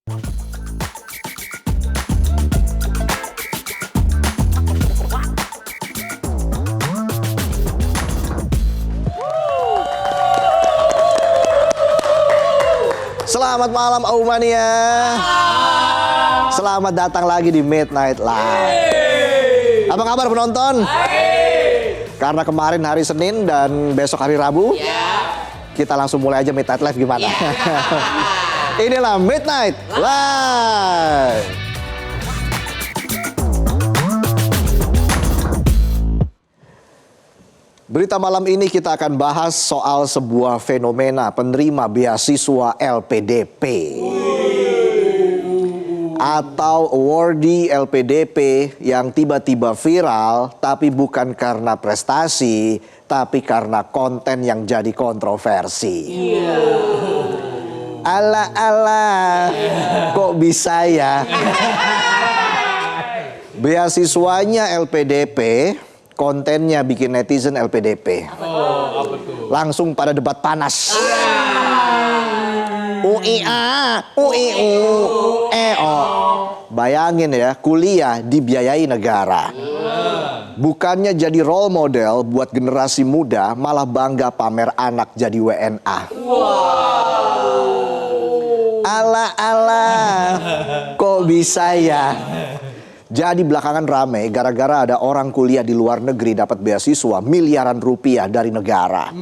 Selamat malam Aumania. Selamat datang lagi di Midnight Live. Apa kabar penonton? Karena kemarin hari Senin dan besok hari Rabu, kita langsung mulai aja Midnight Live gimana? Inilah Midnight Live. Berita malam ini kita akan bahas soal sebuah fenomena penerima beasiswa LPDP atau awardee LPDP yang tiba-tiba viral, tapi bukan karena prestasi, tapi karena konten yang jadi kontroversi. Ala-ala, kok bisa ya? Beasiswanya LPDP, kontennya bikin netizen LPDP. Langsung pada debat panas. UIA, UIU, EO. Bayangin ya, kuliah dibiayai negara. Bukannya jadi role model buat generasi muda, malah bangga pamer anak jadi WNA. Ala-ala, kok bisa ya? Jadi belakangan rame gara-gara ada orang kuliah di luar negeri dapat beasiswa miliaran rupiah dari negara.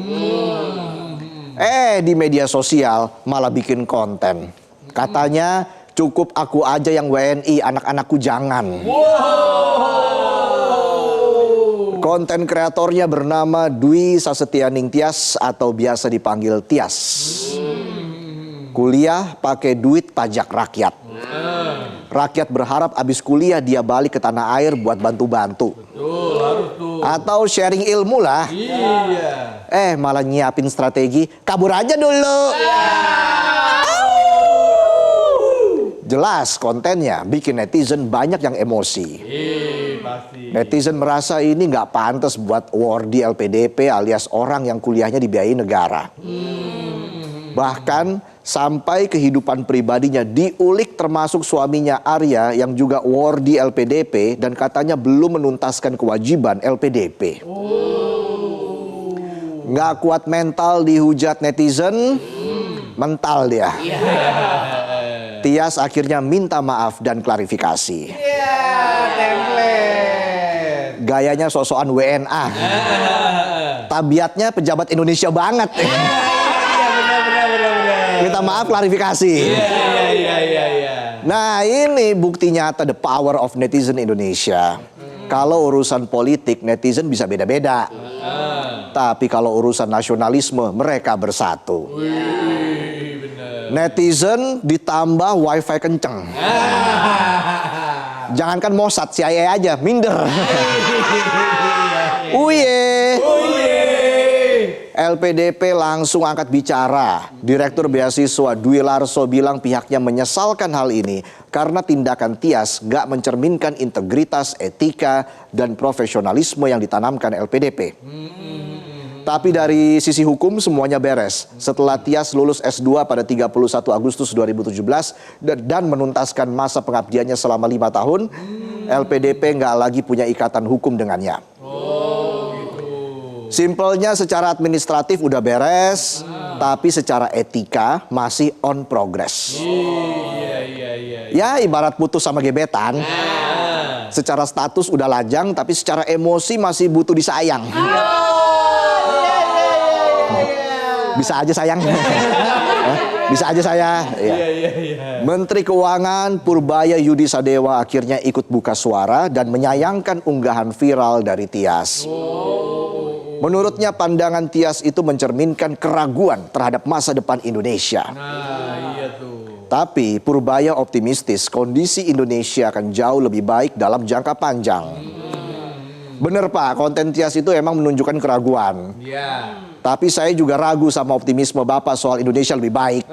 Di media sosial malah bikin konten. Katanya cukup aku aja yang WNI, anak-anakku jangan. Konten kreatornya bernama Dwi Sasetianing Tias atau biasa dipanggil Tias. Kuliah pakai duit pajak rakyat. Rakyat berharap abis kuliah dia balik ke tanah air buat bantu-bantu. Atau sharing ilmu lah. Malah nyiapin strategi, kabur aja dulu. Jelas kontennya bikin netizen banyak yang emosi. Netizen merasa ini nggak pantas buat awardee LPDP alias orang yang kuliahnya dibiayai negara. Bahkan sampai kehidupan pribadinya diulik, termasuk suaminya Arya yang juga awardee LPDP dan katanya belum menuntaskan kewajiban LPDP. Nggak kuat mental dihujat netizen, mental dia. Tias akhirnya minta maaf dan klarifikasi. Gayanya sosokan WNA. Tabiatnya pejabat Indonesia banget. Minta maaf, klarifikasi. Nah, ini bukti nyata the power of netizen Indonesia. Kalau urusan politik netizen bisa beda-beda. Tapi kalau urusan nasionalisme mereka bersatu. Netizen ditambah wifi kenceng. Jangankan Mossad, CIA aja minder. LPDP langsung angkat bicara. Direktur beasiswa Dwi Larso bilang pihaknya menyesalkan hal ini karena tindakan Tias gak mencerminkan integritas, etika, dan profesionalisme yang ditanamkan LPDP. Tapi dari sisi hukum semuanya beres. Setelah Tias lulus S2 pada 31 Agustus 2017 dan menuntaskan masa pengabdiannya selama 5 tahun, LPDP gak lagi punya ikatan hukum dengannya. Simpelnya secara administratif udah beres, tapi secara etika masih on progress. Ya ibarat putus sama gebetan. Secara status udah lajang, tapi secara emosi masih butuh disayang. Bisa aja sayang. Bisa aja saya. Menteri Keuangan Purbaya Yudi Sadewa akhirnya ikut buka suara dan menyayangkan unggahan viral dari Tias. Menurutnya pandangan Tias itu mencerminkan keraguan terhadap masa depan Indonesia. Tapi Purbaya optimistis kondisi Indonesia akan jauh lebih baik dalam jangka panjang. Bener Pak, konten Tias itu emang menunjukkan keraguan. Tapi saya juga ragu sama optimisme Bapak soal Indonesia lebih baik.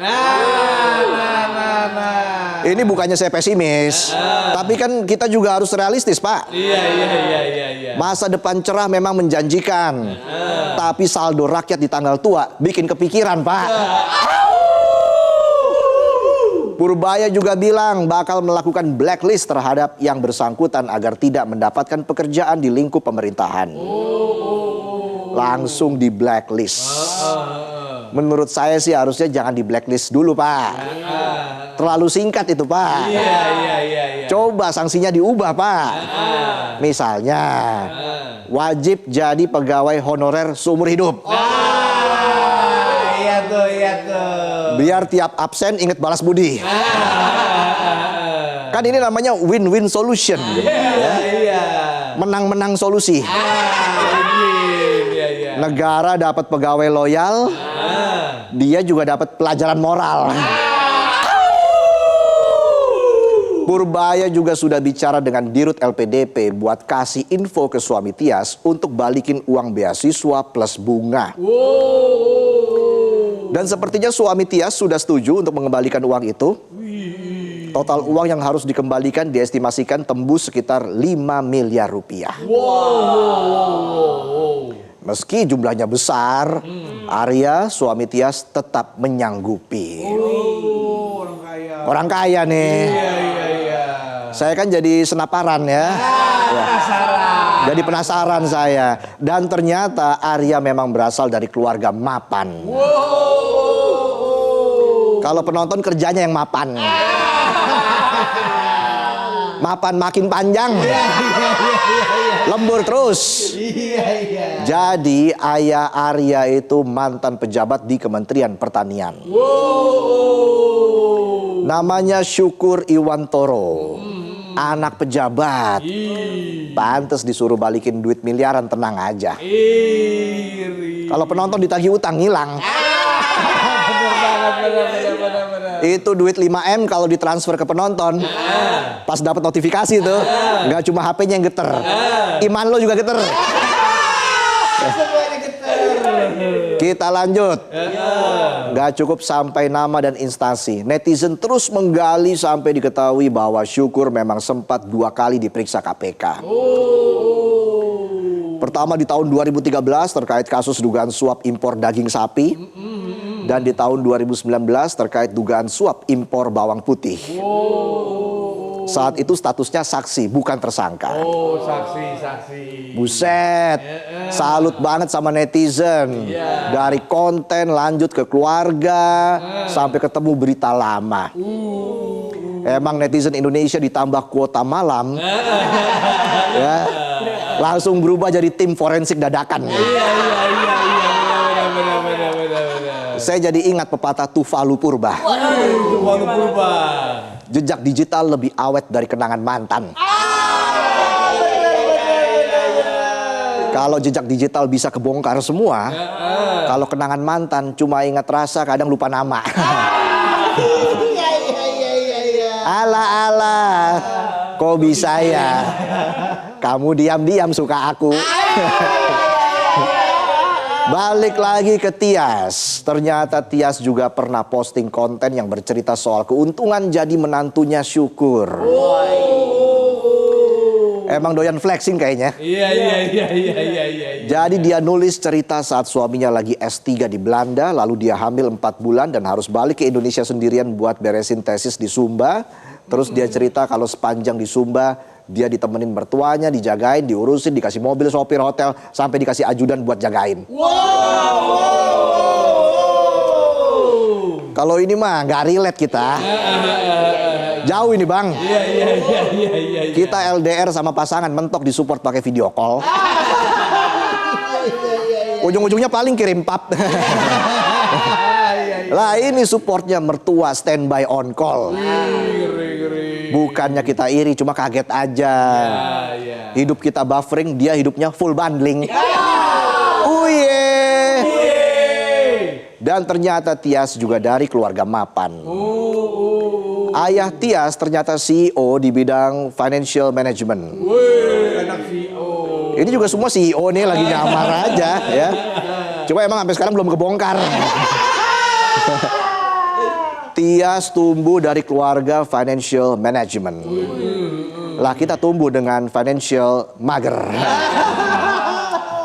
Ini bukannya saya pesimis, tapi kan kita juga harus realistis, Pak. Masa depan cerah memang menjanjikan, tapi saldo rakyat di tanggal tua bikin kepikiran, Pak. Purbaya juga bilang bakal melakukan blacklist terhadap yang bersangkutan agar tidak mendapatkan pekerjaan di lingkup pemerintahan. Langsung di blacklist. Menurut saya sih harusnya jangan di blacklist dulu, Pak. Terlalu singkat itu, Pak. Coba sanksinya diubah, Pak. Misalnya wajib jadi pegawai honorer seumur hidup. Iya tuh. Biar tiap absen inget balas budi. Kan ini namanya win-win solution. Menang-menang solusi. Negara dapat pegawai loyal, dia juga dapat pelajaran moral. Purbaya juga sudah bicara dengan Dirut LPDP buat kasih info ke suami Tias untuk balikin uang beasiswa plus bunga. Dan sepertinya suami Tias sudah setuju untuk mengembalikan uang itu. Total uang yang harus dikembalikan diestimasikan tembus sekitar 5 miliar rupiah. Meski jumlahnya besar, Arya, suami Tias tetap menyanggupi. Orang kaya nih. Saya kan jadi senaparan ya. Jadi penasaran saya. Dan ternyata Arya memang berasal dari keluarga mapan. Kalau penonton kerjanya yang mapan. Mapan makin panjang. Lembur terus. Jadi ayah Arya itu mantan pejabat di Kementerian Pertanian. Namanya Syukur Iwantoro. Anak pejabat. Pantes disuruh balikin duit miliaran, tenang aja. Kalau penonton ditagih utang hilang. Itu duit 5M kalau ditransfer ke penonton. Pas dapat notifikasi tuh, nggak cuma HP-nya yang geter. Iman lo juga geter. Kita lanjut. Nggak cukup sampai nama dan instansi. Netizen terus menggali sampai diketahui bahwa Syukur memang sempat 2 kali diperiksa KPK. Pertama di tahun 2013 terkait kasus dugaan suap impor daging sapi. Dan di tahun 2019 terkait dugaan suap impor bawang putih. Saat itu statusnya saksi, bukan tersangka. Saksi. Buset, salut banget sama netizen. Dari konten lanjut ke keluarga, sampai ketemu berita lama. Emang netizen Indonesia ditambah kuota malam, ya, langsung berubah jadi tim forensik dadakan. Saya jadi ingat pepatah Tuvalu Purba. Tuvalu Purba. Jejak digital lebih awet dari kenangan mantan. Kalau jejak digital bisa kebongkar semua, kalau kenangan mantan cuma ingat rasa, kadang lupa nama. Ala, kok bisa ya? Kamu diam-diam suka aku. Balik lagi ke Tias. Ternyata Tias juga pernah posting konten yang bercerita soal keuntungan jadi menantunya Syukur. Emang doyan flexing kayaknya. Iya. Jadi dia nulis cerita saat suaminya lagi S3 di Belanda, lalu dia hamil 4 bulan dan harus balik ke Indonesia sendirian buat beresin tesis di Sumba. Terus dia cerita kalau sepanjang di Sumba dia ditemenin mertuanya, dijagain, diurusin, dikasih mobil sopir hotel, sampai dikasih ajudan buat jagain. Kalau ini mah nggak relate kita. Jauh ini bang. Kita LDR sama pasangan mentok disupport pakai video call. Ujung-ujungnya paling kirim pap. Lah ini supportnya mertua standby on call. Bukannya kita iri, cuma kaget aja. Hidup kita buffering, dia hidupnya full bundling. Dan ternyata Tias juga dari keluarga mapan. Ayah Tias ternyata CEO di bidang financial management. Anak CEO. Ini juga semua CEO nih lagi nyamar aja ya. Cuma emang sampai sekarang belum kebongkar. Tias tumbuh dari keluarga financial management. Lah kita tumbuh dengan financial mager.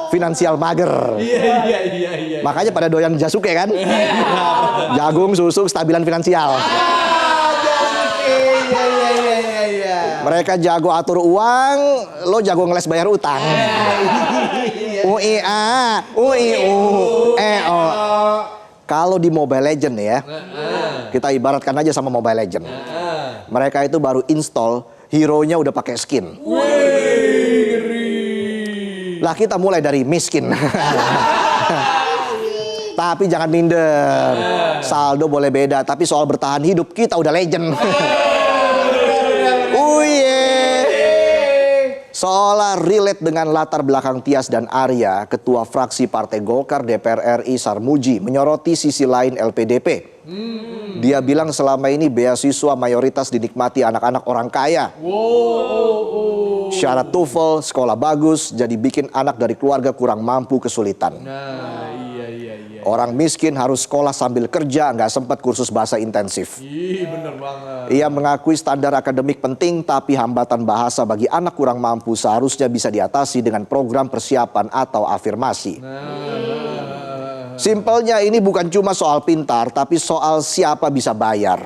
Finansial mager. Iya. Makanya pada doyan Jasuke kan? Jagung, susu, kestabilan finansial. Mereka jago atur uang, lo jago ngeles bayar utang. UIA, UIU, EO. Kalau di Mobile Legend ya, kita ibaratkan aja sama Mobile Legend. Mereka itu baru install, hero-nya udah pakai skin. Lah kita mulai dari miskin. Tapi jangan minder. Saldo boleh beda, tapi soal bertahan hidup kita udah legend. Seolah relate dengan latar belakang Tias dan Arya, Ketua Fraksi Partai Golkar DPR RI Sarmuji menyoroti sisi lain LPDP. Dia bilang selama ini beasiswa mayoritas dinikmati anak-anak orang kaya. Syarat TOEFL, sekolah bagus, jadi bikin anak dari keluarga kurang mampu kesulitan. Orang miskin harus sekolah sambil kerja, nggak sempat kursus bahasa intensif. Bener banget. Ia mengakui standar akademik penting, tapi hambatan bahasa bagi anak kurang mampu seharusnya bisa diatasi dengan program persiapan atau afirmasi. Simpelnya ini bukan cuma soal pintar, tapi soal siapa bisa bayar.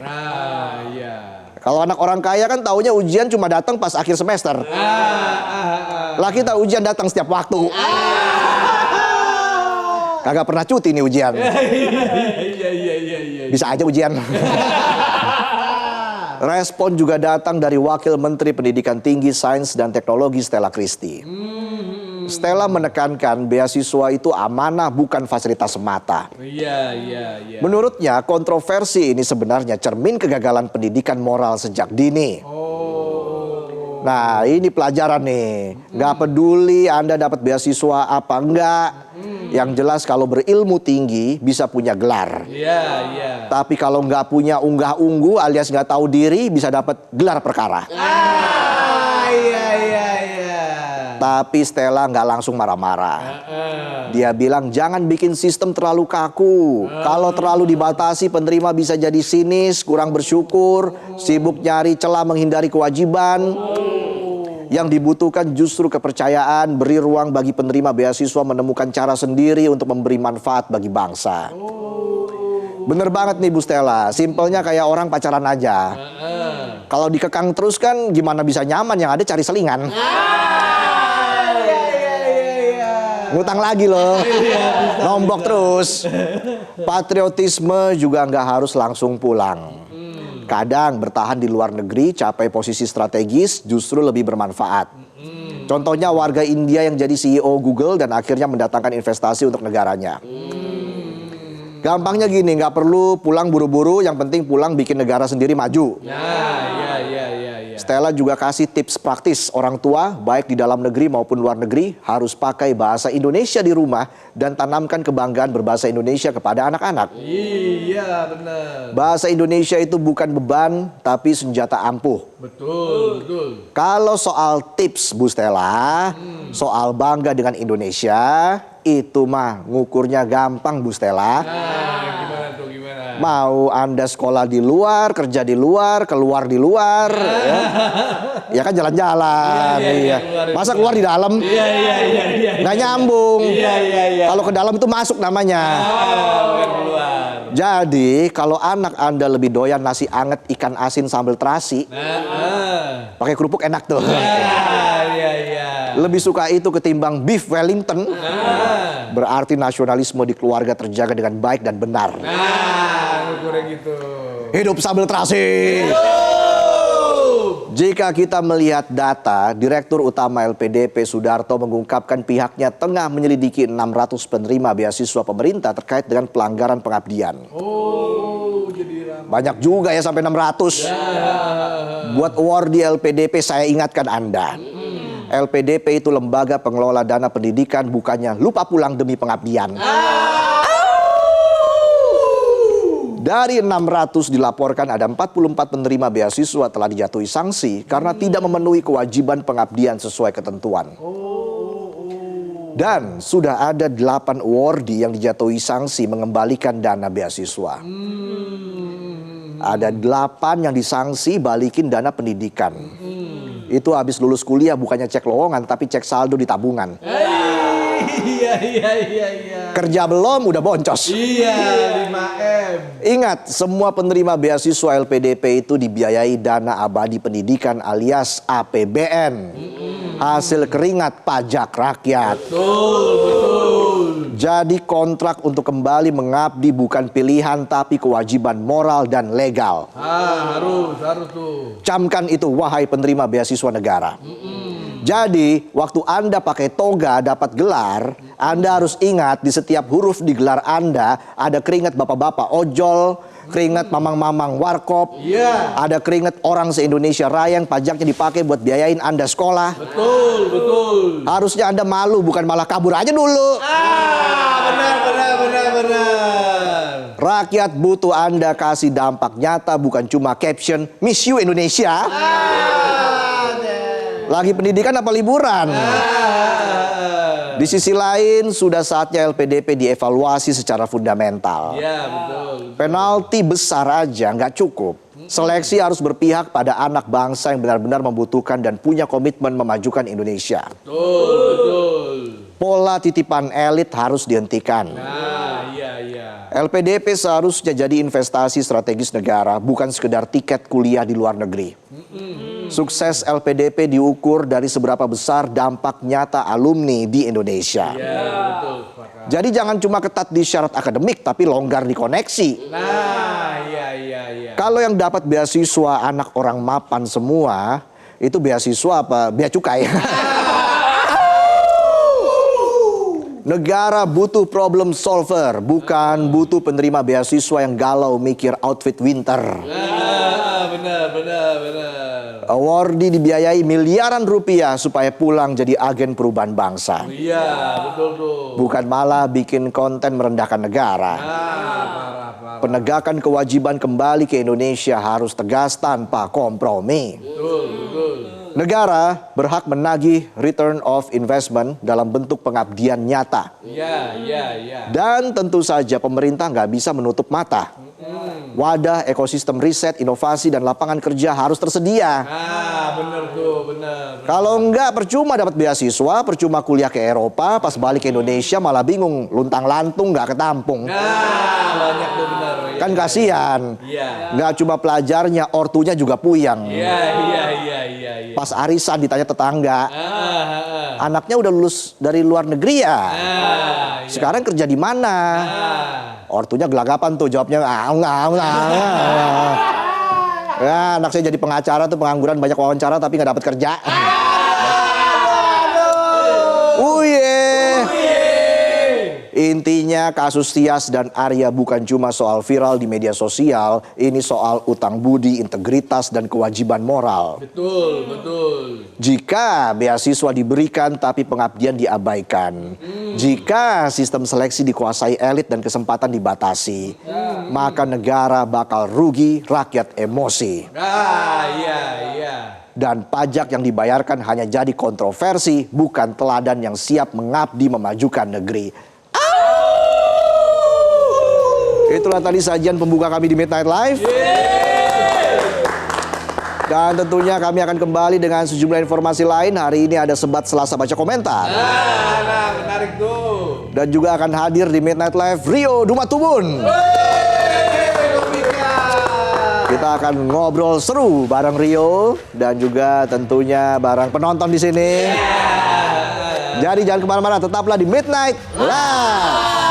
Kalau anak orang kaya kan taunya ujian cuma datang pas akhir semester. Lah kita ujian datang setiap waktu. Kagak pernah cuti nih ujian. Bisa aja ujian. Respon juga datang dari Wakil Menteri Pendidikan Tinggi, Sains dan Teknologi Stella Christy. Stella menekankan beasiswa itu amanah bukan fasilitas semata. Menurutnya kontroversi ini sebenarnya cermin kegagalan pendidikan moral sejak dini. Nah ini pelajaran nih, nggak peduli Anda dapat beasiswa apa enggak, yang jelas kalau berilmu tinggi bisa punya gelar. Tapi kalau nggak punya unggah-ungguh alias nggak tahu diri bisa dapat gelar perkara. Tapi Stella nggak langsung marah-marah. Dia bilang jangan bikin sistem terlalu kaku. Kalau terlalu dibatasi penerima bisa jadi sinis, kurang bersyukur, sibuk nyari celah menghindari kewajiban. Yang dibutuhkan justru kepercayaan, beri ruang bagi penerima beasiswa menemukan cara sendiri untuk memberi manfaat bagi bangsa. Bener banget nih Bu Stella, simpelnya kayak orang pacaran aja. Kalau dikekang terus kan gimana bisa nyaman, yang ada cari selingan. Ngutang lagi loh, nombok terus. Patriotisme juga nggak harus langsung pulang. Kadang bertahan di luar negeri, capai posisi strategis justru lebih bermanfaat. Contohnya warga India yang jadi CEO Google dan akhirnya mendatangkan investasi untuk negaranya. Gampangnya gini, nggak perlu pulang buru-buru, yang penting pulang bikin negara sendiri maju. Stella juga kasih tips praktis orang tua, baik di dalam negeri maupun luar negeri, harus pakai bahasa Indonesia di rumah dan tanamkan kebanggaan berbahasa Indonesia kepada anak-anak. Iya, benar. Bahasa Indonesia itu bukan beban, tapi senjata ampuh. Betul. Kalau soal tips Bu Stella, soal bangga dengan Indonesia, itu mah ngukurnya gampang Bu Stella. Gimana tuh, gimana? Mau Anda sekolah di luar, kerja di luar, keluar di luar, ya kan jalan-jalan. Masa keluar di dalam? Nggak nyambung. Kalau ke dalam itu masuk namanya. Jadi kalau anak Anda lebih doyan nasi anget ikan asin sambal terasi, pakai kerupuk enak tuh. Lebih suka itu ketimbang beef Wellington, berarti nasionalisme di keluarga terjaga dengan baik dan benar. Gitu. Hidup sambal terasi. Jika kita melihat data, Direktur Utama LPDP Sudarto mengungkapkan pihaknya tengah menyelidiki 600 penerima beasiswa pemerintah terkait dengan pelanggaran pengabdian. Banyak juga ya sampai 600. Buat award di LPDP saya ingatkan Anda. LPDP itu lembaga pengelola dana pendidikan, bukannya lupa pulang demi pengabdian. Dari 600 dilaporkan ada 44 penerima beasiswa telah dijatuhi sanksi karena tidak memenuhi kewajiban pengabdian sesuai ketentuan. Dan sudah ada 8 awardee yang dijatuhi sanksi mengembalikan dana beasiswa. Ada 8 yang disanksi balikin dana pendidikan. Itu habis lulus kuliah bukannya cek lowongan tapi cek saldo di tabungan. Iya. Kerja belum udah boncos. Iya, 5M. Ingat, semua penerima beasiswa LPDP itu dibiayai dana abadi pendidikan alias APBN. Hasil keringat pajak rakyat. Betul. Jadi kontrak untuk kembali mengabdi bukan pilihan tapi kewajiban moral dan legal. Harus tuh. Camkan itu wahai penerima beasiswa negara. Jadi waktu Anda pakai toga dapat gelar, Anda harus ingat di setiap huruf di gelar Anda ada keringat bapak-bapak ojol, keringat mamang-mamang warkop, ada keringat orang se-Indonesia Raya yang pajaknya dipakai buat biayain Anda sekolah. Betul. Harusnya Anda malu bukan malah kabur aja dulu. Benar. Rakyat butuh Anda kasih dampak nyata bukan cuma caption Miss You Indonesia. Lagi pendidikan apa liburan? Di sisi lain sudah saatnya LPDP dievaluasi secara fundamental. Iya, betul. Penalti besar aja nggak cukup. Seleksi harus berpihak pada anak bangsa yang benar-benar membutuhkan dan punya komitmen memajukan Indonesia. Betul. Pola titipan elit harus dihentikan. Iya. LPDP seharusnya jadi investasi strategis negara, bukan sekedar tiket kuliah di luar negeri. Sukses LPDP diukur dari seberapa besar dampak nyata alumni di Indonesia. Iya, betul. Jadi jangan cuma ketat di syarat akademik, tapi longgar di koneksi. Iya. Kalau yang dapat beasiswa anak orang mapan semua, itu beasiswa apa? Bea cukai. Negara butuh problem solver, bukan butuh penerima beasiswa yang galau mikir outfit winter. Benar. Awardee dibiayai miliaran rupiah supaya pulang jadi agen perubahan bangsa. Iya, betul tuh. Bukan malah bikin konten merendahkan negara. Parah. Penegakan kewajiban kembali ke Indonesia harus tegas tanpa kompromi. Betul. Negara berhak menagih return of investment dalam bentuk pengabdian nyata. Iya. Dan tentu saja pemerintah nggak bisa menutup mata. Wadah ekosistem riset, inovasi, dan lapangan kerja harus tersedia. Benar. Kalau enggak percuma dapat beasiswa, percuma kuliah ke Eropa, pas balik ke Indonesia malah bingung, luntang-lantung nggak ketampung. Banyak tuh benar. Kan kasihan. Iya. Nggak cuma pelajarnya, ortunya juga puyang. Iya. Pas arisan ditanya tetangga, anaknya udah lulus dari luar negeri ya? Sekarang kerja di mana? Ortunya gelagapan tuh jawabnya, ya, anak saya jadi pengacara tuh, pengangguran, banyak wawancara tapi nggak dapat kerja. Intinya kasus Tias dan Arya bukan cuma soal viral di media sosial, ini soal utang budi, integritas, dan kewajiban moral. Betul. Jika beasiswa diberikan tapi pengabdian diabaikan, jika sistem seleksi dikuasai elit dan kesempatan dibatasi, maka negara bakal rugi, rakyat emosi. Iya. Dan pajak yang dibayarkan hanya jadi kontroversi, bukan teladan yang siap mengabdi memajukan negeri. Itulah tadi sajian pembuka kami di Midnight Live. Dan tentunya kami akan kembali dengan sejumlah informasi lain. Hari ini ada Sebat Selasa Baca Komentar. Menarik tuh. Dan juga akan hadir di Midnight Live Rio Dumatubun. Kita akan ngobrol seru bareng Rio dan juga tentunya bareng penonton di sini. Jadi jangan kemana-mana, tetaplah di Midnight Live.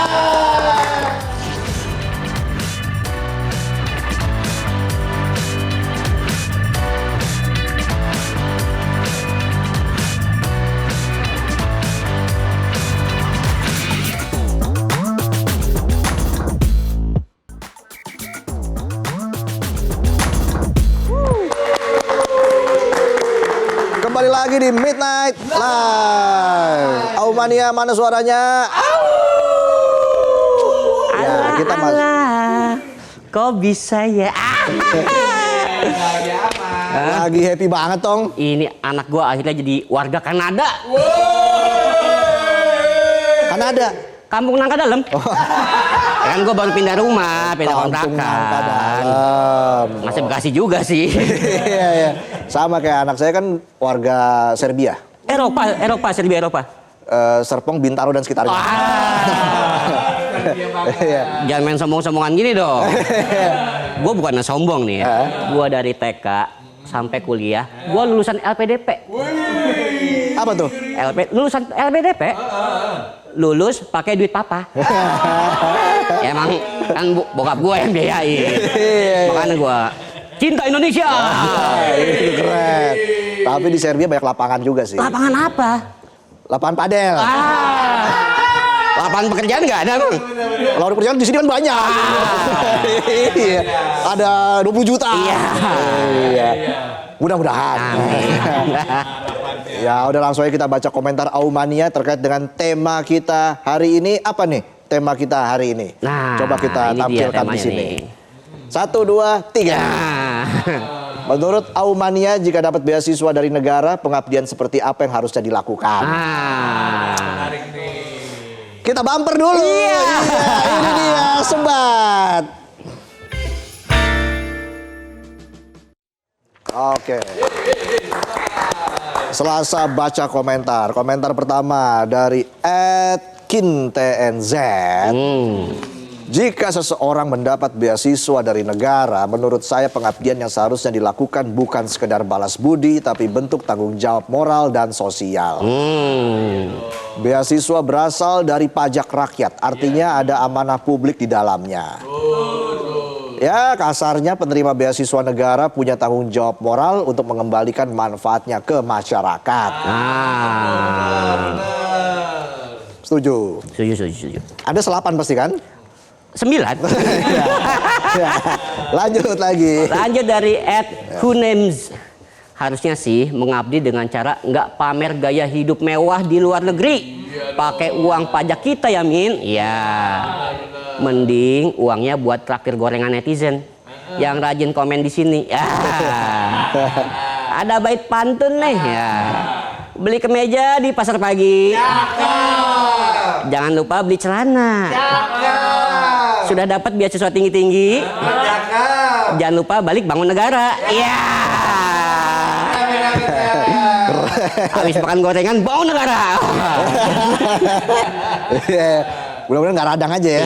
Kembali lagi di Midnight Live. Aumania, mana suaranya? Ya, kita kok bisa ya? Lagi happy banget, Tong. Ini anak gua akhirnya jadi warga Kanada. Kanada. Kampung Nangka Dalam. Kan gua baru pindah rumah, pindah Kampung Nangka kontrakan. Dalam. Masih Bekasi juga sih. Iya. Sama kayak anak saya kan warga Serbia. Eropa, Serbia Eropa. Serpong, Bintaro dan sekitarnya. Dia banget. Iya. Jangan main sombong-sombongan gini dong. Gue bukan sombong nih ya. Gue dari TK sampai kuliah, gue lulusan LPDP. Apa tuh? Lulusan LPDP. Lulus pakai duit papa. Emang kan bokap gue yang biayain. Makanya gue cinta Indonesia. Itu keren. Tapi di Serbia banyak lapangan juga sih. Lapangan apa? Lapangan padel. Lapangan pekerjaan nggak ada bang? Kalau ada pekerjaan di sini kan banyak. Iya. Ada 20 juta. Iya. Mudah-mudahan. Ya udah langsung aja kita baca komentar Aumania terkait dengan tema kita hari ini. Apa nih tema kita hari ini? Nah, coba kita ini dia tampilkan di temanya sini. nih. 1, 2, 3. Menurut Aumania, jika dapat beasiswa dari negara, pengabdian seperti apa yang harusnya dilakukan? Menarik nih. Kita bumper dulu. Iya, ini dia Sobat. Oke. Selasa baca komentar. Komentar pertama dari @kintnz. Jika seseorang mendapat beasiswa dari negara, menurut saya pengabdian yang seharusnya dilakukan bukan sekedar balas budi, tapi bentuk tanggung jawab moral dan sosial. Beasiswa berasal dari pajak rakyat, artinya ada amanah publik di dalamnya. Ya, kasarnya penerima beasiswa negara punya tanggung jawab moral untuk mengembalikan manfaatnya ke masyarakat. Setuju? Setuju. Ada selapan pasti kan? 9. Ya. Lanjut lagi. Lanjut dari @hunems. Harusnya sih mengabdi dengan cara nggak pamer gaya hidup mewah di luar negeri. Pakai uang pajak kita ya Min. Ya. Mending uangnya buat traktir gorengan netizen yang rajin komen di sini. Ya. Ada bait pantun nih ya. Beli kemeja di pasar pagi. Jangan lupa beli celana. Sudah dapat beasiswa tinggi-tinggi. Jangan lupa balik bangun negara. Iya. Habis makan gorengan bangun negara. Mudah-mudahan nggak radang aja ya.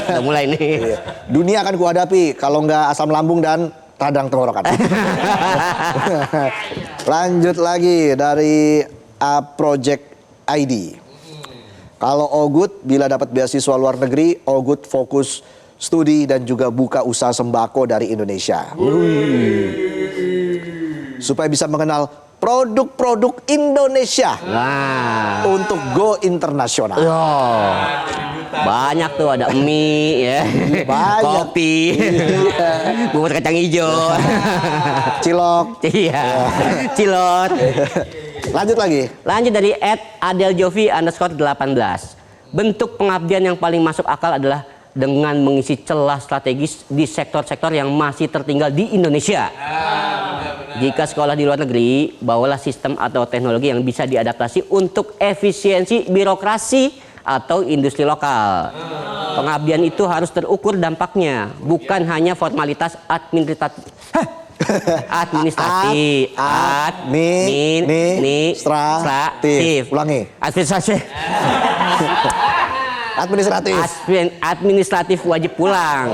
Udah mulai nih. Dunia akan kuhadapi kalau nggak asam lambung dan radang tenggorokan. Lanjut lagi dari A Project ID. Kalau Ogut bila dapat beasiswa luar negeri, Ogut fokus studi dan juga buka usaha sembako dari Indonesia. Supaya bisa mengenal produk-produk Indonesia untuk go internasional. Banyak tuh, ada mie ya, Banyak. kopi, bubur kacang hijau, Cilok. iya, cilot. Lanjut lagi. Lanjut dari @adeljovi_18. Bentuk pengabdian yang paling masuk akal adalah dengan mengisi celah strategis di sektor-sektor yang masih tertinggal di Indonesia. Jika sekolah di luar negeri, bawalah sistem atau teknologi yang bisa diadaptasi untuk efisiensi birokrasi atau industri lokal. Pengabdian itu harus terukur dampaknya, bukan hanya formalitas administratif. Administratif. Ulangi. Administratif wajib pulang.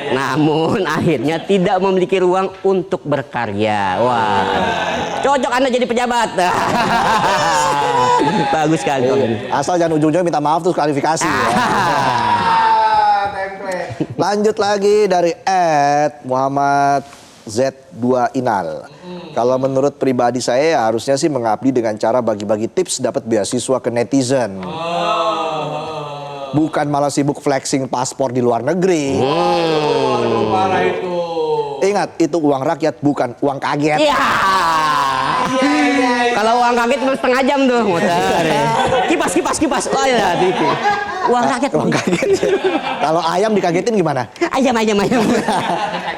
Namun akhirnya tidak memiliki ruang untuk berkarya. Wah, cocok Anda jadi pejabat. Bagus sekali. Asal jangan ujung-ujungnya minta maaf terus klarifikasi ya. Lanjut lagi dari @Muhammad Z2 Inal. Kalau menurut pribadi saya harusnya sih mengabdi dengan cara bagi-bagi tips dapat beasiswa ke netizen. Bukan malah sibuk flexing paspor di luar negeri. Parah itu. Ingat, itu uang rakyat bukan uang kaget. Iya. Kalau uang kaget cuma setengah jam tuh muter. Kipas. Oh ya, itu. Uang rakyat. Uang kaget. Kalau ayam dikagetin gimana? Ayam.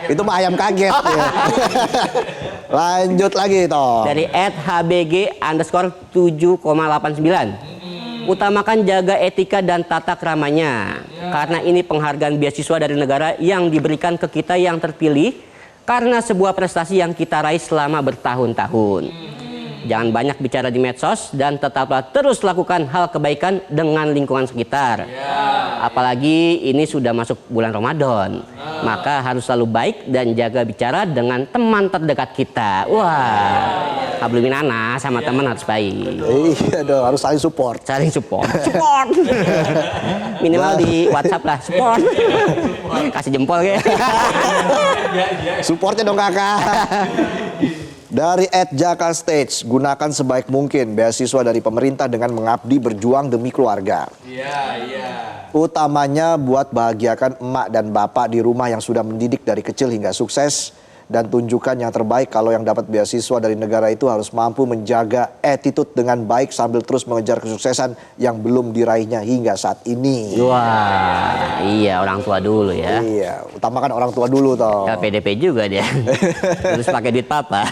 Itu mah ayam kaget. Ya. Lanjut lagi toh. Dari @hbg_7,89. Utamakan jaga etika dan tata keramanya. Karena ini penghargaan beasiswa dari negara yang diberikan ke kita yang terpilih karena sebuah prestasi yang kita raih selama bertahun-tahun. Jangan banyak bicara di medsos dan tetaplah terus lakukan hal kebaikan dengan lingkungan sekitar. Apalagi ini sudah masuk bulan Ramadan. Maka harus selalu baik dan jaga bicara dengan teman terdekat kita. Wah, hablum minannas sama teman harus baik. Iya dong, harus saling support. Saling support. Support. Minimal di WhatsApp lah, support. Kasih jempol ya. Supportnya dong kakak. Dari @JakaStage, gunakan sebaik mungkin beasiswa dari pemerintah dengan mengabdi berjuang demi keluarga. Utamanya buat bahagiakan emak dan bapak di rumah yang sudah mendidik dari kecil hingga sukses. Dan tunjukkan yang terbaik kalau yang dapat beasiswa dari negara itu harus mampu menjaga attitude dengan baik sambil terus mengejar kesuksesan yang belum diraihnya hingga saat ini. Wah, iya orang tua dulu ya. Iya, utamakan orang tua dulu toh. LPDP juga dia. Terus pakai duit papa.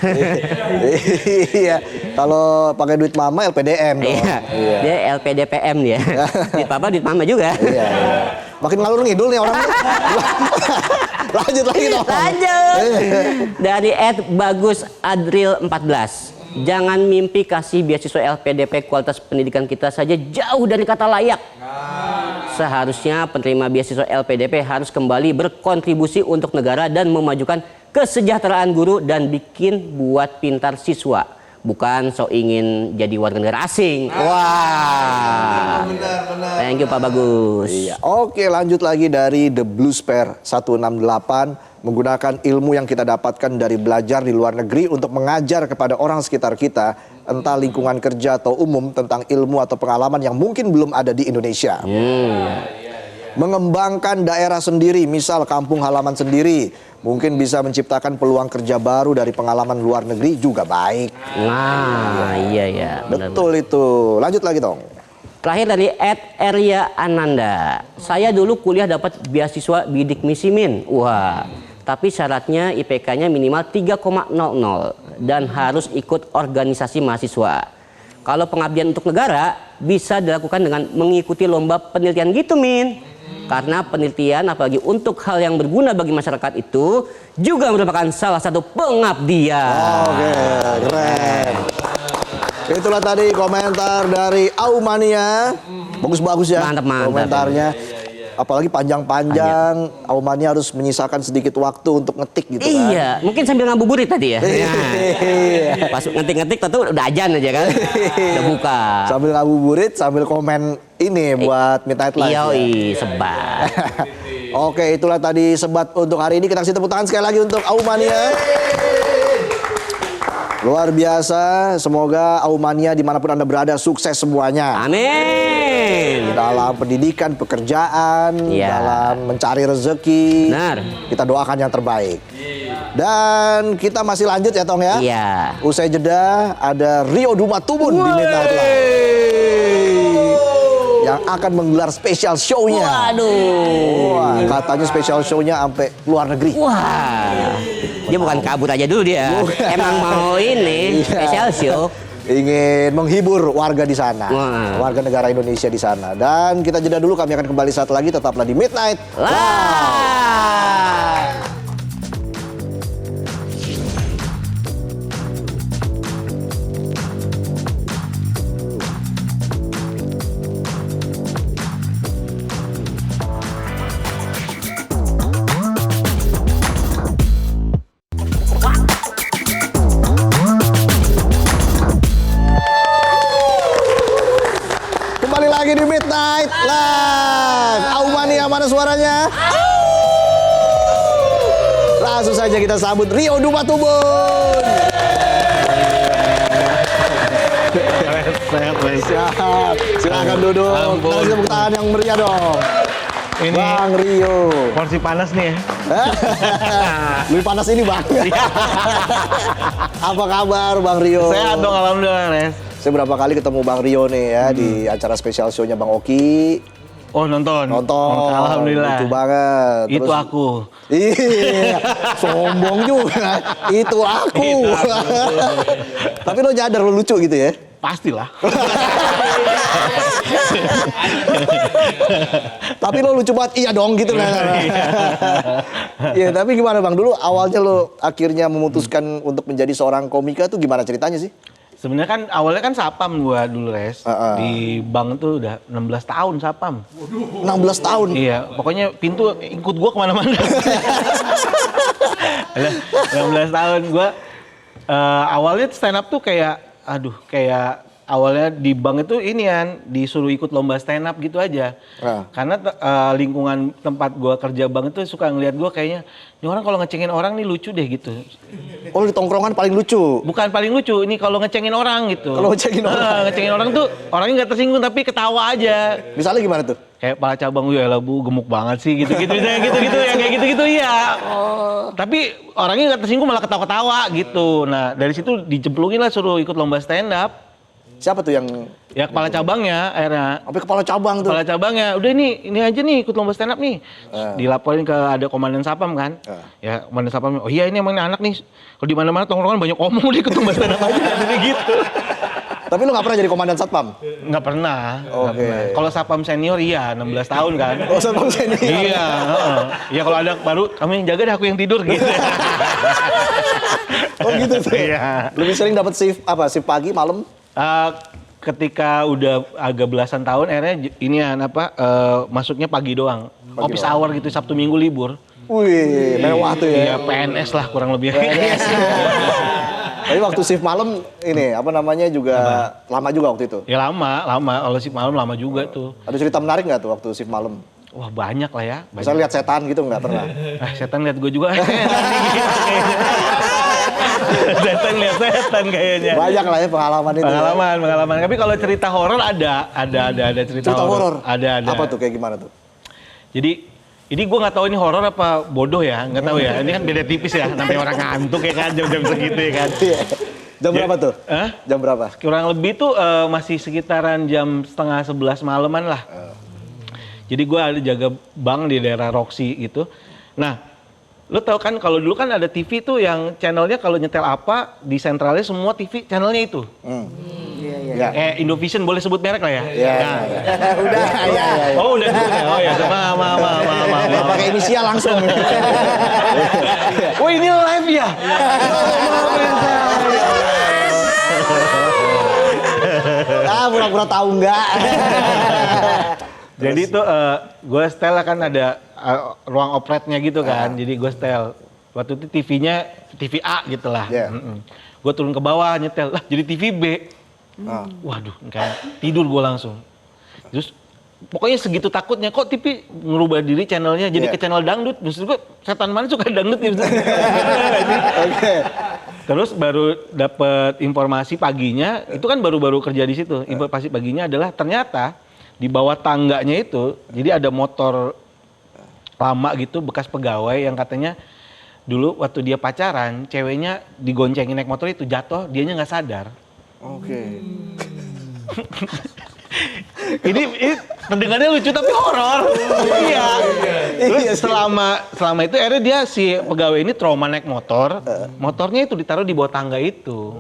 Iya, kalau pakai duit mama LPDM dong. Iya. Dia LPDPM dia. Duit papa, duit mama juga. Iya, iya. Makin ngalur ngidul nih orang. Lanjut lagi dong. Lanjut. Dari @bagusadril14. Jangan mimpi kasih beasiswa LPDP kualitas pendidikan kita saja jauh dari kata layak. Seharusnya penerima beasiswa LPDP harus kembali berkontribusi untuk negara dan memajukan kesejahteraan guru dan bikin buat pintar siswa. Bukan so ingin jadi warga negara asing. Wah. Thank you Pak Bagus. Iya. Oke, lanjut lagi dari The Blue Spare 168. Menggunakan ilmu yang kita dapatkan dari belajar di luar negeri untuk mengajar kepada orang sekitar kita, entah lingkungan kerja atau umum, tentang ilmu atau pengalaman yang mungkin belum ada di Indonesia. Mengembangkan daerah sendiri, misal kampung halaman sendiri, mungkin bisa menciptakan peluang kerja baru dari pengalaman luar negeri juga baik. Nah, iya ya. Betul itu. Lanjut lagi dong. Terakhir dari @Eria Ananda. Saya dulu kuliah dapat beasiswa bidik misimin. Wah, tapi syaratnya IPK-nya minimal 3,00 dan harus ikut organisasi mahasiswa. Kalau pengabdian untuk negara bisa dilakukan dengan mengikuti lomba penelitian gitu, Min. Karena penelitian apalagi untuk hal yang berguna bagi masyarakat itu juga merupakan salah satu pengabdian. Oke, keren. Itulah tadi komentar dari Aumania. Bagus-bagus ya. Mantap, mantap. Komentarnya. Apalagi panjang-panjang. Aumania harus menyisakan sedikit waktu untuk ngetik gitu kan. Iya, mungkin sambil ngabuburit tadi ya. Iya. Pas ngetik-ngetik tentu udah ajan aja kan. Udah buka. Sambil ngabuburit, sambil komen ini buat Midnight Live. Yoi, sebat. Oke, itulah tadi sebat untuk hari ini. Kita kasih tepuk tangan sekali lagi untuk Aumania. Luar biasa, semoga Aumania dimanapun Anda berada sukses semuanya. Amin. Dalam pendidikan, pekerjaan, Iya. dalam mencari rezeki. Benar. Kita doakan yang terbaik. Dan kita masih lanjut ya Tong ya. Iya. Usai jeda ada Rio Dumatubun di Midnight Live. Yang akan menggelar special show-nya. Waduh. Wah, katanya special show-nya sampai luar negeri. Wah. Dia bukan kabur aja dulu dia. Emang mau ini Iya. special show. Ingin menghibur warga di sana, Wah. warga negara Indonesia di sana. Dan kita jeda dulu, kami akan kembali saat lagi, tetaplah di Midnight Lah. Kembali lagi di Midnight Live. Aumania, mana suaranya? Langsung saja kita sambut Rio Dumatubun. Siap, silakan duduk. Ampun. Kasih tepuk tangan yang meriah dong. Ini Bang Rio. porsi panas nih ya. Lebih panas ini Bang. Apa kabar Bang Rio? Sehat dong alhamdulillah, Res. Saya berapa kali ketemu Bang Rio nih ya di acara spesial show-nya Bang Oki. Oh nonton. Nonton. Alhamdulillah. Lucu banget. Itu aku. Iya, sombong juga. Itu aku. Tapi lo nyadar lo lucu gitu ya? Pastilah. Tapi lo lucu banget, iya dong gitu lah. Iya, tapi gimana Bang? Dulu awalnya lo akhirnya memutuskan untuk menjadi seorang komika tuh gimana ceritanya sih? Sebenarnya kan awalnya kan sapam gua dulu, Res. Di bank tuh udah 16 tahun sapam. 16 tahun. Iya, pokoknya pintu ikut gua kemana-mana. 16 tahun gua awalnya stand up tuh kayak awalnya di bank itu inian disuruh ikut lomba stand up gitu aja. Karena lingkungan tempat gua kerja bank itu suka ngelihat gua kayaknya ini orang kalau ngecengin orang nih lucu deh gitu. Oh, di tongkrongan paling lucu. Bukan paling lucu, ini kalau ngecengin orang gitu. Kalau ngecengin orang. Ngecengin orang tuh orangnya nggak tersinggung tapi ketawa aja. Misalnya gimana tuh? Kayak Pak Cabang, ya lah Bu, gemuk banget sih gitu-gitu. Misalnya gitu-gitu ya, kayak gitu-gitu ya. Tapi orangnya nggak tersinggung malah ketawa-ketawa gitu. Nah dari situ dijemplungin lah suruh ikut lomba stand up. Siapa tuh yang Ya kepala cabangnya akhirnya. sampai kepala cabang tuh? Kepala cabangnya, udah ini aja nih ikut lomba stand up nih. Dilaporin ke ada komandan sapam kan. Ya komandan sapam, oh iya ini emang ini anak nih. Kalau di mana-mana tongkrongan banyak omong dia ikut lomba stand up aja. Jadi gitu. Tapi lu nggak pernah jadi komandan satpam? Nggak pernah. Oke. Kalau sapam senior iya 16 tahun kan. Oh, satpam senior. Iya, heeh. Ya kalau ada baru kamu yang jaga deh aku yang tidur gitu. Oh gitu tuh. Iya. Lebih sering dapat shift pagi, malam? Ketika udah agak belasan tahun akhirnya masuknya pagi doang. Office hour gitu, Sabtu Minggu libur. Wih, mewah tuh ya. Iya, PNS lah kurang lebih. Tapi waktu shift malam ini juga lama juga waktu itu. Ya lama. Kalau shift malam lama juga tuh. Ada cerita menarik nggak tuh waktu shift malam? Wah banyak lah ya. Bisa lihat setan gitu nggak pernah? Setan lihat gue juga. Setan lihat setan kayaknya. Banyak lah ya pengalaman itu. Pengalaman. Tapi kalau cerita horor ada cerita horor. Ada. Apa tuh, kayak gimana tuh? Jadi ini gue nggak tahu ini horor apa bodoh ya, nggak tahu ya. Ini kan beda tipis ya, namanya orang ngantuk ya kan jam-jam segitu ya kan. Jam berapa tuh? Jam berapa? Kurang lebih tuh masih sekitaran jam 10:30 malaman lah. Jadi gue ada jaga bank di daerah Roxy gitu. Nah, lo tau kan kalau dulu kan ada TV tuh yang channelnya kalau nyetel apa di sentralnya semua TV channelnya itu. Iya. Indovision boleh sebut merek lah ya. Iya. Udah. Iya. Oh udah. Oh ya, maaf. Pakai inisial langsung. Oh ini live ya? Pura-pura tahu nggak? Jadi tuh gue setel kan ada ruang operatornya gitu kan. Jadi gue setel. Waktu itu TV-nya TV A gitu lah. Gue turun ke bawah nyetel. Lah jadi TV B. Waduh, kayak tidur gue langsung. Terus pokoknya segitu takutnya kok TV ngerubah diri channelnya jadi ke channel dangdut. Maksud gue setan mana suka dangdut gitu. Oke. Terus baru dapat informasi paginya, itu kan baru-baru kerja di situ. Informasi paginya adalah ternyata di bawah tangganya itu, jadi ada motor lama gitu bekas pegawai yang katanya dulu waktu dia pacaran, ceweknya digoncengin naik motor itu jatuh, dianya nggak sadar. Oke. Ini pendengarnya lucu tapi horor. Iya. Terus selama itu akhirnya dia si pegawai ini trauma naik motor, motornya itu ditaruh di bawah tangga itu.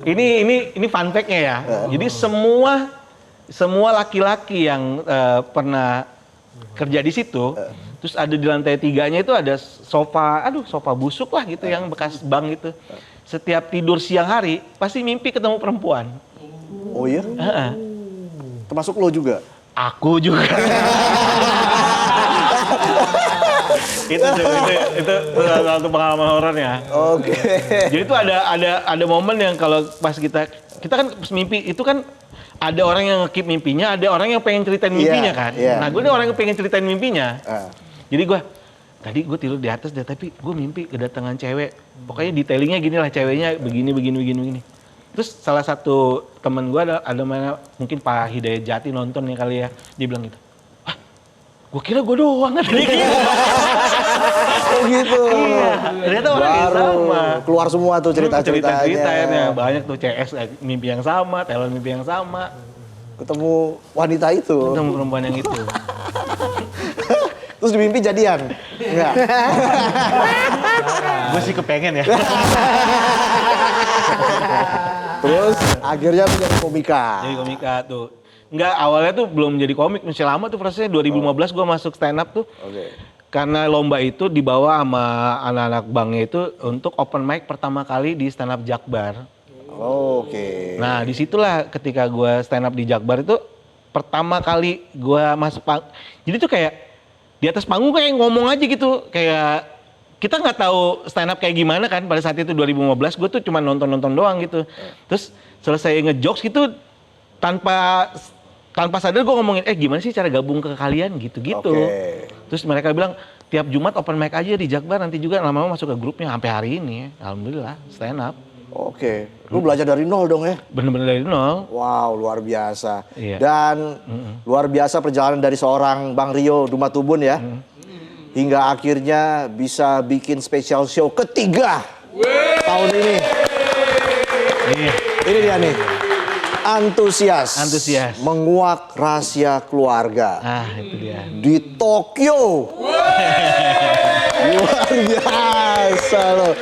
Ini fun fact-nya ya. Jadi semua laki-laki yang pernah kerja di situ, terus ada di lantai 3-nya itu ada sofa busuk lah gitu yang bekas bank gitu. Setiap tidur siang hari pasti mimpi ketemu perempuan. Oh iya? Termasuk lo juga? Aku juga. itu salah satu pengalaman horornya. Oke. Jadi itu ada momen yang kalau pas kita kan mimpi itu kan ada orang yang nge-keep mimpinya, ada orang yang pengen ceritain mimpinya kan. Nah gue ini orang yang pengen ceritain mimpinya. Jadi tadi gue tidur di atas deh, tapi gue mimpi kedatangan cewek. Pokoknya detailingnya gini lah, ceweknya begini. Terus salah satu temen gue ada mana mungkin Pak Hidayat Jati nonton ya kali ya, dia bilang gitu. Gue kira gue doang kan tadi gitu. Oh gitu. Iya, ternyata orang yang sama. Keluar semua tuh cerita-ceritanya. Cerita-ceritanya banyak tuh CS mimpi yang sama, Thailand mimpi yang sama. Ketemu wanita itu. Ketemu perempuan yang itu. Terus di mimpi jadian? Enggak. Gue sih kepengen ya. Terus akhirnya menjadi komika. Jadi komika tuh. Enggak, awalnya tuh belum jadi komik, masih lama tuh prosesnya 2015 gue masuk stand up tuh. Oke. karena lomba itu dibawa sama anak-anak banknya itu untuk open mic pertama kali di stand up Jakbar. Oke. Nah disitulah ketika gue stand up di Jakbar itu pertama kali gue masuk jadi tuh kayak di atas panggung kayak ngomong aja gitu, kayak kita nggak tahu stand up kayak gimana kan pada saat itu 2015. Gue tuh cuma nonton doang gitu. Terus selesai ngejokes gitu tanpa sadar gue ngomongin gimana sih cara gabung ke kalian gitu-gitu. Oke. Terus mereka bilang tiap Jumat open mic aja di Jakbar, nanti juga lama-lama masuk ke grupnya sampai hari ini. Alhamdulillah stand up. Oke. Lu belajar dari nol dong ya? Bener-bener dari nol. Wow, luar biasa. Iya. Dan luar biasa perjalanan dari seorang Bang Rio Dumatubun ya. Hingga akhirnya bisa bikin special show ketiga tahun ini. Iya. Ini dia nih. Antusias. Menguak rahasia keluarga. Itu dia. Di Tokyo. Luar biasa loh.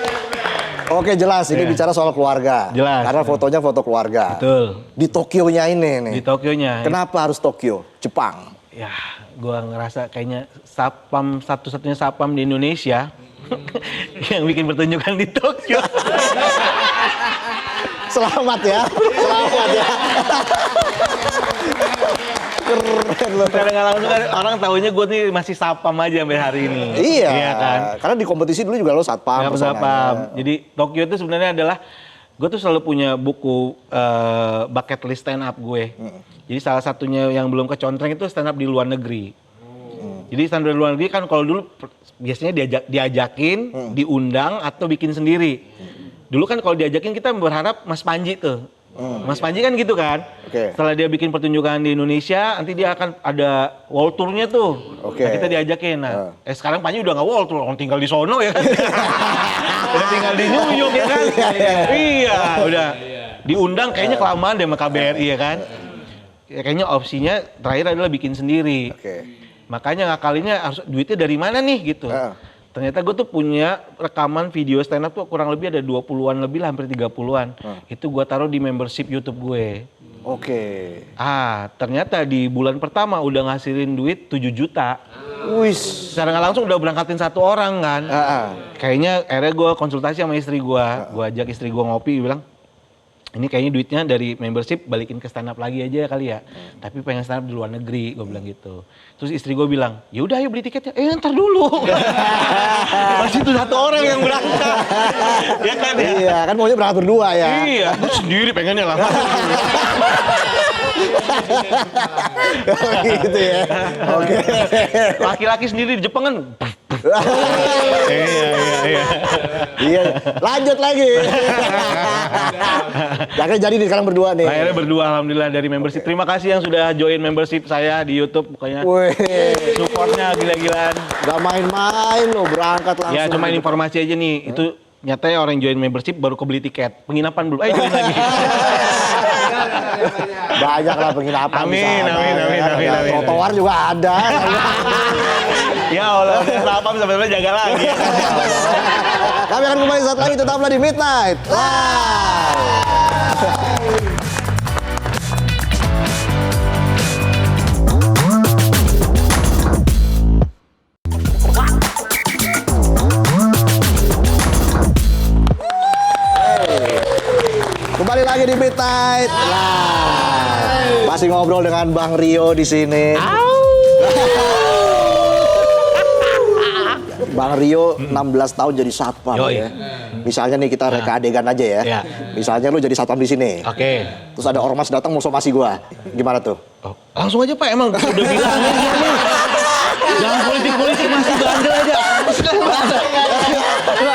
Oke, jelas ini bicara soal keluarga. Jelas. Karena fotonya foto keluarga. Betul. Di Tokyo-nya ini nih. Di Tokyo-nya. Kenapa harus Tokyo? Jepang. Ya, gua ngerasa kayaknya sapam satu-satunya sapam di Indonesia yang bikin pertunjukan di Tokyo. Selamat ya. Selamat ya. Keren loh. Secara nggak langsung kan orang taunya gue nih masih sapam aja sampai hari ini. Iya. Iya kan. Karena di kompetisi dulu juga lo satpam. Nggak sapam. Jadi Tokyo itu sebenarnya adalah gue tuh selalu punya buku bucket list stand up gue. Jadi salah satunya yang belum kecontreng itu stand up di luar negeri. Jadi stand up di luar negeri kan kalau dulu biasanya diajakin, diundang atau bikin sendiri. Dulu kan kalau diajakin kita berharap Mas Panji tuh. Mas Panji kan gitu kan. Oke. Setelah dia bikin pertunjukan di Indonesia, nanti dia akan ada world tour-nya tuh. Oke. Nah, kita diajakin. Nah, sekarang Panji udah nggak world tour, orang tinggal di sono ya kan. Udah tinggal di New York ya kan. Iya, udah. Diundang kayaknya kelamaan deh sama KBRI ya kan. Ya, kayaknya opsinya terakhir adalah bikin sendiri. Oke. Makanya ngakalinnya harus duitnya dari mana nih gitu. Ternyata gue tuh punya rekaman video stand up tuh kurang lebih ada 20-an lebih lah, hampir 30-an. Itu gue taruh di membership YouTube gue. Oke. Ternyata di bulan pertama udah ngasilin duit 7 juta. Wis. Secara nggak langsung udah berangkatin 1 orang kan. Kayaknya akhirnya gue konsultasi sama istri gue. Gue ajak istri gue ngopi, bilang, ini kayaknya duitnya dari membership balikin ke stand up lagi aja kali ya. Tapi pengen stand up di luar negeri, gue bilang gitu. Terus istri gue bilang, ya udah ayo beli tiketnya. Ntar dulu. Masih itu 1 orang yang berangkat. Ya kan ya? Iya, kan maunya berangkat berdua ya. Iya, gue sendiri pengennya lah. Gitu ya. Oke. Laki-laki sendiri di Jepang kan. Iya, lanjut lagi. Akhirnya jadi nih sekarang berdua nih. Akhirnya berdua alhamdulillah dari membership. Terima kasih yang sudah join membership saya di YouTube pokoknya. Wih, Supportnya gila-gilaan. gak main-main loh, berangkat langsung. Ya cuma informasi aja nih, itu nyatanya orang join membership baru kebeli tiket. Penginapan belum, join lagi. Banyak lah penginapan di Amin, sana, amin, ya amin, kan? amin, Ya, amin. trotoar juga ada. Ya Allah, sapam sampai jaga lagi. Kami akan kembali saat lagi, tetaplah di Midnight Live. Kembali lagi di Midnight Live. Masih ngobrol dengan Bang Rio di sini. Bang Rio 16 tahun jadi satpam ya. Misalnya nih kita reka adegan aja ya. Iya. Misalnya lu jadi satpam di sini. Oke. Terus ada ormas datang mau somasi gua. Gimana tuh? Langsung aja Pak, emang udah bilang. Jangan politik-politik, masih bandel aja.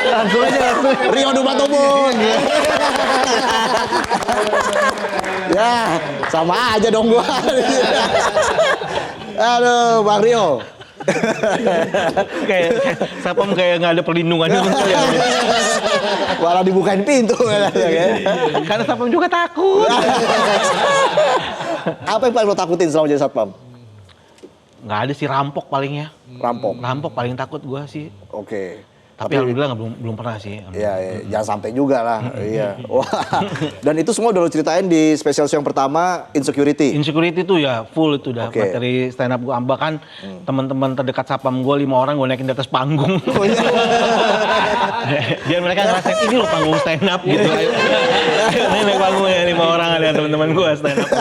Langsung aja. Rio Dumatubun. Ya, sama aja dong gua. Aduh, Bang Rio. kayak sapam kayak nggak ada perlindungannya kali ya. Malah dibukain pintu. Karena sapam juga takut. Apa yang paling lo takutin selama jadi satpam? Nggak ada sih, rampok paling ya. Rampok. Rampok paling takut gua sih. Oke. Tapi alhamdulillah belum pernah sih. Iya, jangan sampai juga lah. Iya. Wah. Dan itu semua udah lo ceritain di special show yang pertama, Insecurity. Insecurity tuh ya full itu udah. Oke. Materi stand up gue bahkan teman-teman terdekat sapam gue 5 orang gue naikin di atas panggung. Oh, iya. Biar mereka ngerasain ini loh panggung stand up gitu. Ayo. Ini naik panggung ya 5 orang ada teman-teman gue stand up.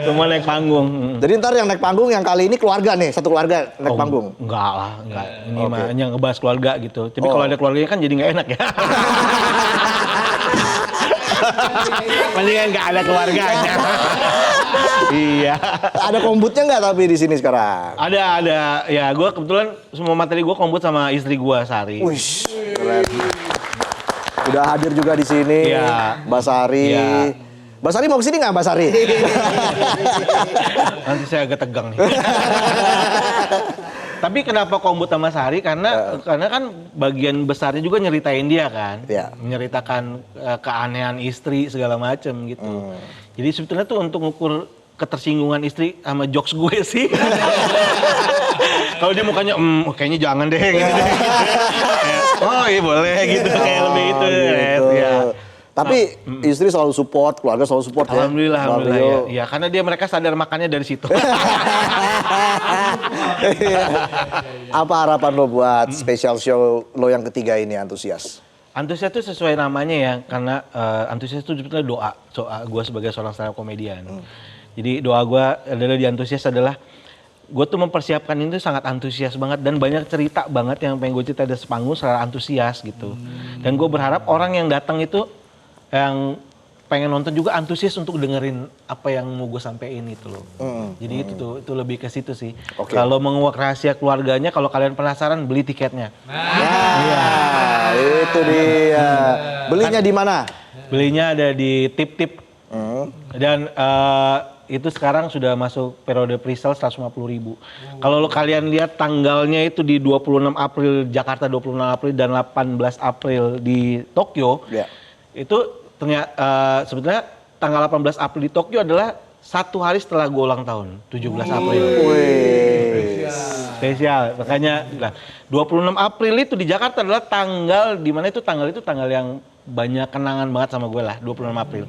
Semua naik panggung. Jadi ntar yang naik panggung yang kali ini keluarga nih, satu keluarga naik panggung. Enggak lah, enggak. Ini mah hanya ngebahas keluarga gitu. Tapi kalau ada keluarganya kan jadi nggak enak ya. Mendingan nggak ada keluarganya. Iya. Ada kombutnya nggak tapi di sini sekarang? Ada. Ya, gue kebetulan semua materi gue kombut sama istri gue Sari. Wih, keren. Udah hadir juga di sini, Iya. Mbak Sari. Iya. Mbak Sari mau kesini nggak, Mbak Sari? Nanti saya agak tegang nih. Tapi kenapa kombut sama Sari? Karena kan bagian besarnya juga nyeritain dia kan. Iya. Menyeritakan keanehan istri segala macem gitu. Jadi sebetulnya tuh untuk ngukur ketersinggungan istri sama jokes gue sih. Kalau dia mukanya, kayaknya jangan deh gitu. Oh iya boleh gitu, kayak lebih itu. Gitu. Ya. Tapi istri selalu support, keluarga selalu support ya. Alhamdulillah Bang ya. Rio. Ya, karena mereka sadar makannya dari situ. Apa harapan lo buat special show lo yang ketiga ini, Antusias? Antusias itu sesuai namanya ya, karena antusias itu sebetulnya doa gue sebagai seorang stand up komedian. Jadi doa gue adalah di antusias adalah gue tuh mempersiapkan ini tuh sangat antusias banget dan banyak cerita banget yang pengen gue cerita dari sepanggung secara antusias gitu. Dan gue berharap orang yang datang itu yang pengen nonton juga antusias untuk dengerin apa yang mau gue sampein itu loh. Jadi itu lebih ke situ sih. Oke. Kalau menguak rahasia keluarganya, kalau kalian penasaran beli tiketnya. Nah, itu dia. Belinya di mana? Belinya ada di Tip-Tip. Dan itu sekarang sudah masuk periode pre-sale 150.000. Kalau kalian lihat tanggalnya itu di 26 April Jakarta, 26 April dan 18 April di Tokyo. Ya. Itu ternyata sebetulnya tanggal 18 April di Tokyo adalah 1 hari setelah gue ulang tahun, 17 April. Spesial. Makanya 26 April itu di Jakarta adalah tanggal di mana itu tanggal yang banyak kenangan banget sama gue lah, 26 April.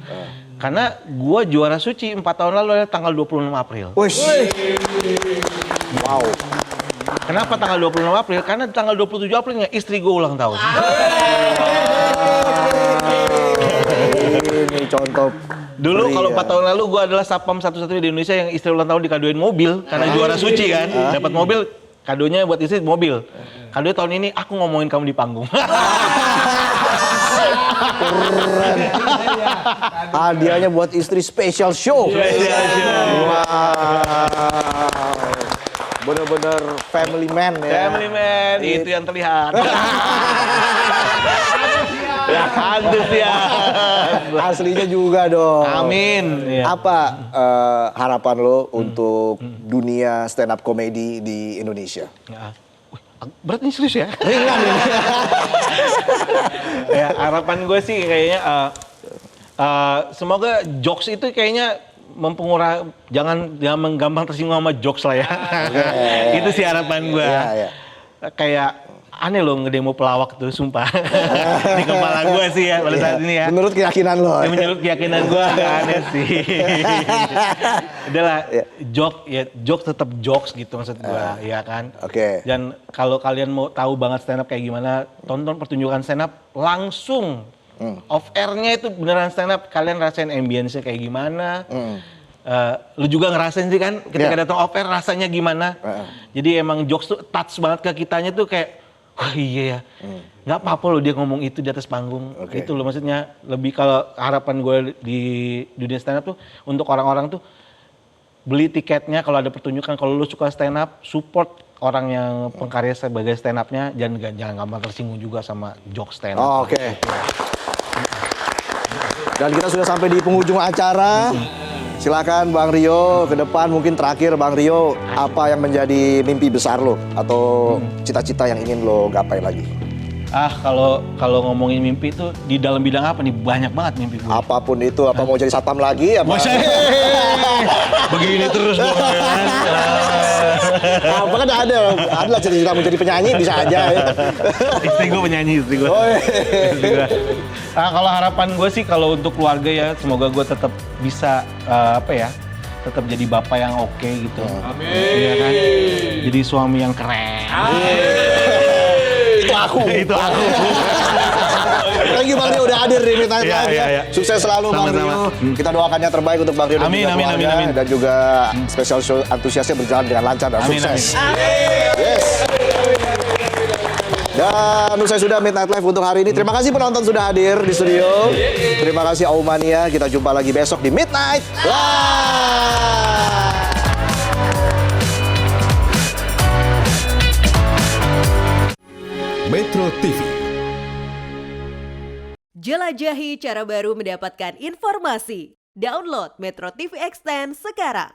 Karena gue juara suci 4 tahun lalu adalah tanggal 26 April. Wow. Kenapa tanggal 26 April? Karena tanggal 27 Aprilnya istri gue ulang tahun. Ini contoh. Dulu kalau pria. 4 tahun lalu gue adalah satpam satu-satunya di Indonesia yang istri ulang tahun dikadoin mobil karena juara suci kan. Dapat mobil, kadonya buat istri mobil. Kado tahun ini aku ngomongin kamu di panggung. Hadiahnya buat istri special show. Wow. Bener-bener family man ya. Family man, itu yang terlihat. Ya, antusias. Aslinya juga dong. Amin. Ya. Apa harapan lo untuk dunia stand up comedy di Indonesia? Ya. Berat nih serius ya? Ringan ini. Ya, harapan gue sih kayaknya semoga jokes itu kayaknya jangan gampang tersinggung sama jokes lah ya. Itu sih harapan gue. Iya. Kayak aneh loh ngedemo pelawak tuh, sumpah. Di kepala gue sih ya pada saat ini ya. Menurut keyakinan lo. Ya, menurut keyakinan gue agak aneh sih. Udahlah, jokes tetap jokes gitu maksud gue, ya kan. Oke. Dan kalau kalian mau tahu banget stand up kayak gimana, tonton pertunjukan stand up langsung. Off air-nya itu beneran stand up, kalian rasain ambience-nya kayak gimana. Lu juga ngerasain sih kan ketika datang off air rasanya gimana. Jadi emang jokes tuh touch banget ke kitanya tuh kayak wah iya ya, nggak apa-apa loh dia ngomong itu di atas panggung. Gitu loh maksudnya. Lebih kalau harapan gue di dunia stand up tuh untuk orang-orang tuh beli tiketnya kalau ada pertunjukan. Kalau lu suka stand up, support orang yang pengkarya sebagai stand up-nya. Jangan gampang tersinggung juga sama jokes stand up. Oke. Dan kita sudah sampai di penghujung acara. Silakan Bang Rio, ke depan mungkin terakhir Bang Rio, apa yang menjadi mimpi besar lo atau cita-cita yang ingin lo gapai lagi? Kalau ngomongin mimpi itu di dalam bidang apa nih? Banyak banget mimpi gue. Apapun itu, apa mau jadi satpam lagi? Apa? Begini terus dong. Apa kan ada cerita mau jadi penyanyi bisa aja. Ya. Istri gue penyanyi, istri gue. Oh, Kalau harapan gue sih kalau untuk keluarga ya, semoga gue tetap bisa tetap jadi bapak yang oke gitu. Amin. Iya kan? Jadi suami yang keren. Itu aku. Itu aku. Thank you Bang Rio udah hadir di Midnight Iya, Live ya. iya. Sukses selalu Bang Sama-sama. Rio. Kita doakan yang terbaik untuk Bang Rio dan Amin, juga amin, keluarga. amin, amin. Dan juga special show antusiasnya berjalan dengan lancar dan Amin, sukses. amin. Yes. Dan usai sudah Midnight Live untuk hari ini. Terima kasih penonton sudah hadir di studio. Terima kasih Aumania. Kita jumpa lagi besok di Midnight Live. Metro TV. Jelajahi cara baru mendapatkan informasi. Download Metro TV Extend sekarang.